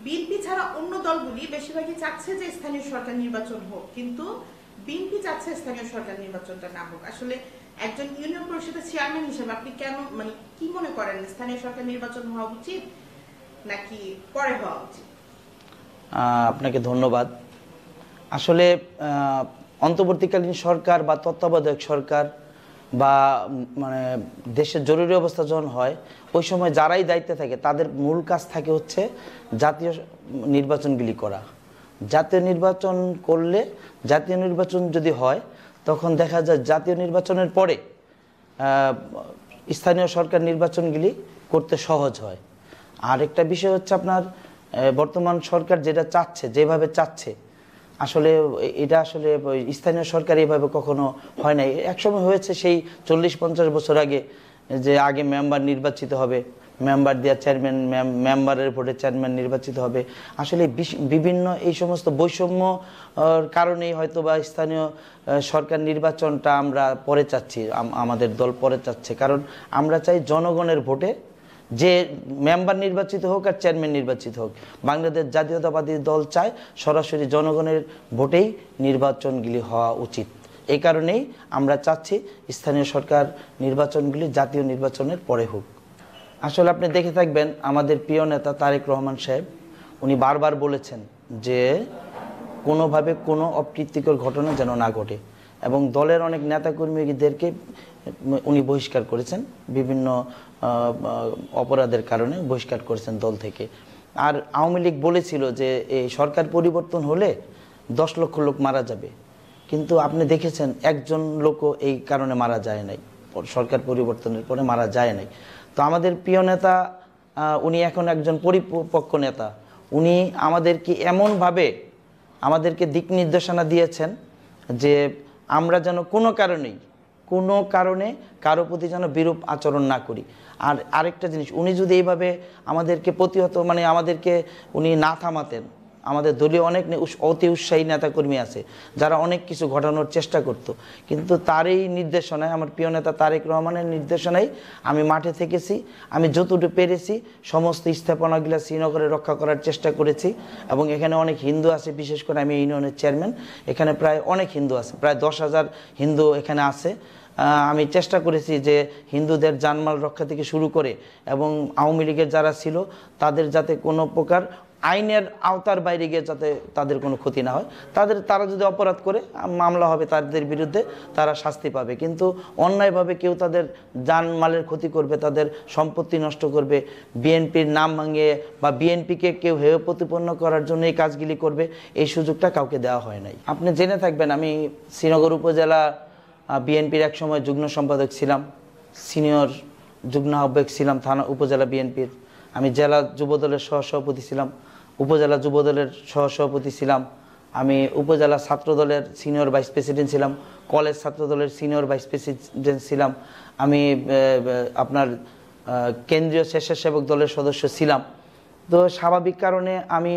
BNP ছাড়া অন্য দলগুলি বেশিরভাগই চাচ্ছে যে স্থানীয় সরকার নির্বাচন হোক, কিন্তু বিএনপি চাচ্ছে স্থানীয় সরকার নির্বাচনটা না হোক। আসলে একজন ইউনিয়ন পরিষদের চেয়ারম্যান হিসেবে আপনি কেন কি মনে করেন, স্থানীয় সরকার নির্বাচন হওয়া উচিত নাকি পরে হওয়া উচিত? আপনাকে ধন্যবাদ। আসলে অন্তর্বর্তীকালীন সরকার বা তত্ত্বাবধায়ক সরকার বা দেশের জরুরি অবস্থা যখন হয় ওই সময় যারাই দায়িত্বে থাকে তাদের মূল কাজ থাকে হচ্ছে জাতীয় নির্বাচনগুলি করা। জাতীয় নির্বাচন করলে, জাতীয় নির্বাচন যদি হয় তখন দেখা যায় জাতীয় নির্বাচনের পরে স্থানীয় সরকার নির্বাচনগুলি করতে সহজ হয়। আর একটা বিষয় হচ্ছে আপনার বর্তমান সরকার যেটা চাচ্ছে, যেভাবে চাচ্ছে, আসলে এটা আসলে স্থানীয় সরকার এইভাবে কখনো হয় নাই। একসময় হয়েছে সেই 40-50 বছর আগে, যে আগে মেম্বার নির্বাচিত হবে, মেম্বার দেওয়া চেয়ারম্যান, মেম্বারের ভোটে চেয়ারম্যান নির্বাচিত হবে। আসলে বিভিন্ন এই সমস্ত বৈষম্য কারণেই হয়তো বা স্থানীয় সরকার নির্বাচনটা আমরা পরে চাচ্ছি, আমাদের দল পরে চাচ্ছে। কারণ আমরা চাই জনগণের ভোটে যে মেম্বার নির্বাচিত হোক আর চেয়ারম্যান নির্বাচিত হোক, বাংলাদেশ জাতীয়তাবাদী দল চায় সরাসরি জনগণের ভোটেই নির্বাচনগুলি হওয়া উচিত। এই কারণেই আমরা চাচ্ছি স্থানীয় সরকার নির্বাচনগুলি জাতীয় নির্বাচনের পরে হোক। আসলে আপনি দেখে থাকবেন আমাদের প্রিয় নেতা তারেক রহমান সাহেব, উনি বারবার বলেছেন যে কোনোভাবে কোনো অপ্রীতিকর ঘটনা যেন না ঘটে, এবং দলের অনেক নেতাকর্মীদেরকে উনি বহিষ্কার করেছেন, বিভিন্ন অপরাধের কারণে বহিষ্কার করেছেন দল থেকে। আর আওয়ামী লীগ বলেছিল যে এই সরকার পরিবর্তন হলে 10 লক্ষ লোক মারা যাবে, কিন্তু আপনি দেখেছেন একজন লোকও এই কারণে মারা যায় নাই, সরকার পরিবর্তনের পরে মারা যায় নাই। তো আমাদের প্রিয় নেতা, উনি এখন একজন পরিপক্ক নেতা, উনি আমাদেরকে এমনভাবে আমাদেরকে দিক নির্দেশনা দিয়েছেন যে আমরা যেন কোনো কারণে কারো প্রতি যেন বিরূপ আচরণ না করি। আর আরেকটা জিনিস, উনি যদি এইভাবে আমাদেরকে প্রতিহত আমাদেরকে উনি না থামাতেন, আমাদের দলীয় অনেক অতি উৎসাহী নেতাকর্মী আছে যারা অনেক কিছু ঘটানোর চেষ্টা করত, কিন্তু তার এই নির্দেশনায়, আমার প্রিয় নেতা তারেক রহমানের নির্দেশনায় আমি মাঠে থেকেছি, আমি যতটুকু পেরেছি সমস্ত স্থাপনাগুলো শ্রীনগরে রক্ষা করার চেষ্টা করেছি। এবং এখানে অনেক হিন্দু আছে, বিশেষ করে আমি ইউনিয়নের চেয়ারম্যান, এখানে প্রায় অনেক হিন্দু আছে, প্রায় 10,000 হিন্দু এখানে আছে। আমি চেষ্টা করেছি যে হিন্দুদের জানমাল রক্ষা থেকে শুরু করে, এবং আওয়ামী লীগের যারা ছিল তাদের যাতে কোনো প্রকার আইনের আওতার বাইরে গিয়ে যাতে তাদের কোনো ক্ষতি না হয়, তারা যদি অপরাধ করে মামলা হবে তাদের বিরুদ্ধে, তারা শাস্তি পাবে। কিন্তু অন্যায়ভাবে কেউ তাদের জানমালের ক্ষতি করবে, তাদের সম্পত্তি নষ্ট করবে, বিএনপির নাম ভাঙিয়ে বা বিএনপিকে কেউ হেয় প্রতিপন্ন করার জন্য এই কাজগুলি করবে, এই সুযোগটা কাউকে দেওয়া হয় নাই। আপনি জেনে থাকবেন আমি শ্রীনগর উপজেলা বিএনপির এক সময় যুগ্ম সম্পাদক ছিলাম, সিনিয়র যুগ্ম আহ্বায়ক ছিলাম থানা উপজেলা বিএনপির। আমি জেলা যুবদলের সহসভাপতি ছিলাম, উপজেলা যুবদলের সহসভাপতি ছিলাম, আমি উপজেলা ছাত্রদলের সিনিয়র ভাইস প্রেসিডেন্ট ছিলাম, কলেজ ছাত্রদলের সিনিয়র ভাইস প্রেসিডেন্ট ছিলাম, আমি আপনার কেন্দ্রীয় স্বেচ্ছাসেবক দলের সদস্য ছিলাম। তো স্বাভাবিক কারণে আমি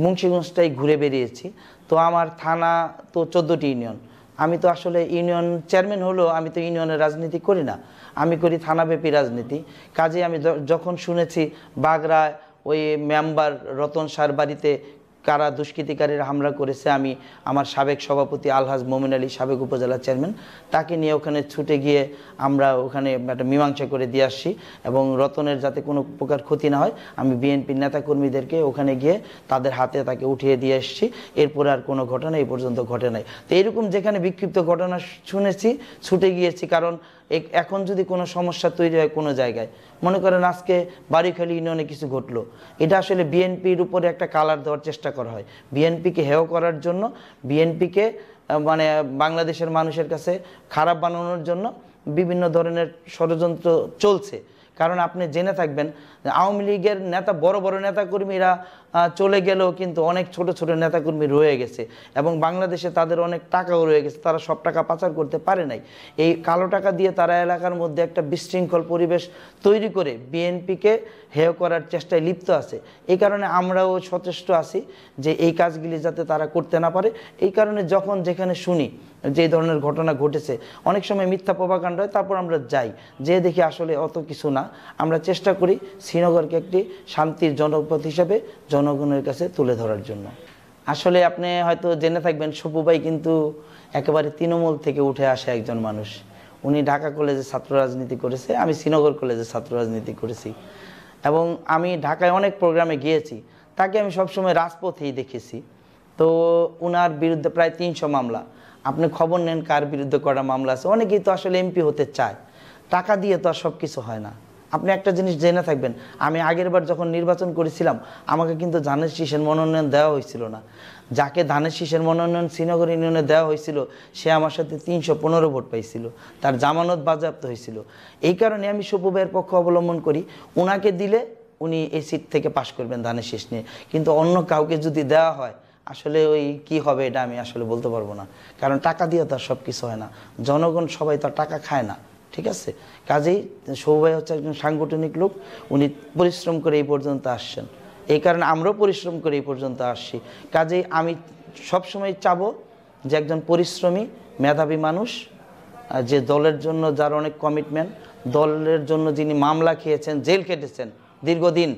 মুন্সিগঞ্জটাই ঘুরে বেরিয়েছি। তো আমার থানা তো 14টি ইউনিয়ন, আমি তো আসলে ইউনিয়ন চেয়ারম্যান হলেও আমি তো ইউনিয়নের রাজনীতি করি না, আমি করি থানাব্যাপী রাজনীতি। কাজে আমি যখন শুনেছি বাগড়ায় ওই মেম্বার রতন সার বাড়িতে কারা দুষ্কৃতিকারীরা হামলা করেছে, আমি আমার সাবেক সভাপতি আলহাজ মোমিন আলী, সাবেক উপজেলা চেয়ারম্যান, তাকে নিয়ে ওখানে ছুটে গিয়ে আমরা ওখানে একটা মীমাংসা করে দিয়ে আসছি, এবং রতনের যাতে কোনো প্রকার ক্ষতি না হয় আমি বিএনপির নেতাকর্মীদেরকে ওখানে গিয়ে তাদের হাতে তাকে উঠিয়ে দিয়ে এসেছি। এরপরে আর কোনো ঘটনা এই পর্যন্ত ঘটে নাই। তো এরকম যেখানে বিক্ষিপ্ত ঘটনা শুনেছি ছুটে গিয়েছি, কারণ এখন যদি কোনো সমস্যা তৈরি হয় কোনো জায়গায়, মনে করেন আজকে বাড়িখালী ইউনিয়নে কিছু ঘটলো, এটা আসলে বিএনপির উপরে একটা কালার দেওয়ার চেষ্টা করা হয়, বিএনপিকে হেয় করার জন্য, বিএনপিকে বাংলাদেশের মানুষের কাছে খারাপ বানানোর জন্য বিভিন্ন ধরনের ষড়যন্ত্র চলছে। কারণ আপনি জেনে থাকবেন আওয়ামী লীগের নেতা, বড় বড় নেতাকর্মীরা চলে গেলেও কিন্তু অনেক ছোট ছোট নেতাকর্মী রয়ে গেছে, এবং বাংলাদেশে তাদের অনেক টাকাও রয়ে গেছে, তারা সব টাকা পাচার করতে পারে নাই। এই কালো টাকা দিয়ে তারা এলাকার মধ্যে একটা বিশৃঙ্খল পরিবেশ তৈরি করে বিএনপিকে হেয় করার চেষ্টায় লিপ্ত আছে। এই কারণে আমরাও সচেষ্ট আছি যে এই কাজগুলি যাতে তারা করতে না পারে। এই কারণে যখন যেখানে শুনি যে ধরনের ঘটনা ঘটেছে, অনেক সময় মিথ্যা প্রপাগান্ডা হয়, তারপর আমরা যাই, যে দেখি আসলে অত কিছু না, আমরা চেষ্টা করি শ্রীনগরকে একটি শান্তির জনপদ হিসেবে জনগণের কাছে তুলে ধরার জন্য। আসলে আপনি হয়তো জেনে থাকবেন, সপু ভাই কিন্তু একেবারে তৃণমূল থেকে উঠে আসে একজন মানুষ। উনি ঢাকা কলেজে ছাত্র রাজনীতি করেছে, আমি শ্রীনগর কলেজে ছাত্র রাজনীতি করেছি এবং আমি ঢাকায় অনেক প্রোগ্রামে গিয়েছি। তাকে আমি সবসময় রাজপথেই দেখেছি। তো উনার বিরুদ্ধে প্রায় 300 মামলা। আপনি খবর নেন কার বিরুদ্ধে করা মামলা আছে। অনেকেই তো আসলে এমপি হতে চায়, টাকা দিয়ে তো আর সব কিছু হয় না। আপনি একটা জিনিস জেনে থাকবেন, আমি আগের বার যখন নির্বাচন করেছিলাম আমাকে কিন্তু ধানের শীষের মনোনয়ন দেওয়া হয়েছিল না। যাকে ধানের শীষের মনোনয়ন শ্রীনগর ইউনিয়নে দেওয়া হয়েছিল সে আমার সাথে 315 ভোট পাইছিল, তার জামানত বাজেয়াপ্ত হয়েছিল। এই কারণে আমি সপু ভাইয়ের পক্ষ অবলম্বন করি। ওনাকে দিলে উনি এই সিট থেকে পাশ করবেন ধানের শীষ নিয়ে, কিন্তু অন্য কাউকে যদি দেওয়া হয় আসলে ওই কি হবে এটা আমি আসলে বলতে পারবো না, কারণ টাকা দিয়ে তো আর সব কিছু হয় না। জনগণ সবাই তো আর টাকা খায় না, ঠিক আছে? কাজেই সৌভাই হচ্ছে একজন সাংগঠনিক লোক, উনি পরিশ্রম করে এই পর্যন্ত আসছেন। এই কারণে আমরাও পরিশ্রম করে এই পর্যন্ত আসছি। কাজেই আমি সবসময় চাবো যে একজন পরিশ্রমী মেধাবী মানুষ, যে দলের জন্য যার অনেক কমিটমেন্ট, দলের জন্য যিনি মামলা খেয়েছেন, জেল কেটেছেন দীর্ঘদিন,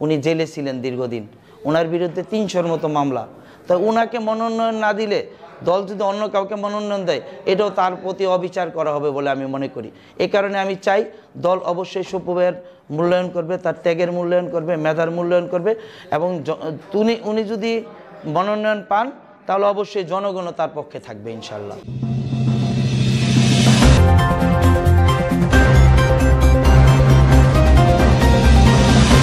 উনি জেলে ছিলেন দীর্ঘদিন, ওনার বিরুদ্ধে 300-র মতো মামলা। তা ওনাকে মনোনয়ন না দিলে দল যদি অন্য কাউকে মনোনয়ন দেয় এটাও তার প্রতি অবিচার করা হবে বলে আমি মনে করি। এই কারণে আমি চাই দল অবশ্যই সপু ভাইয়ের মূল্যায়ন করবে, তার ত্যাগের মূল্যায়ন করবে, মেধার মূল্যায়ন করবে এবং উনি যদি মনোনয়ন পান তাহলে অবশ্যই জনগণও তার পক্ষে থাকবে ইনশাল্লাহ।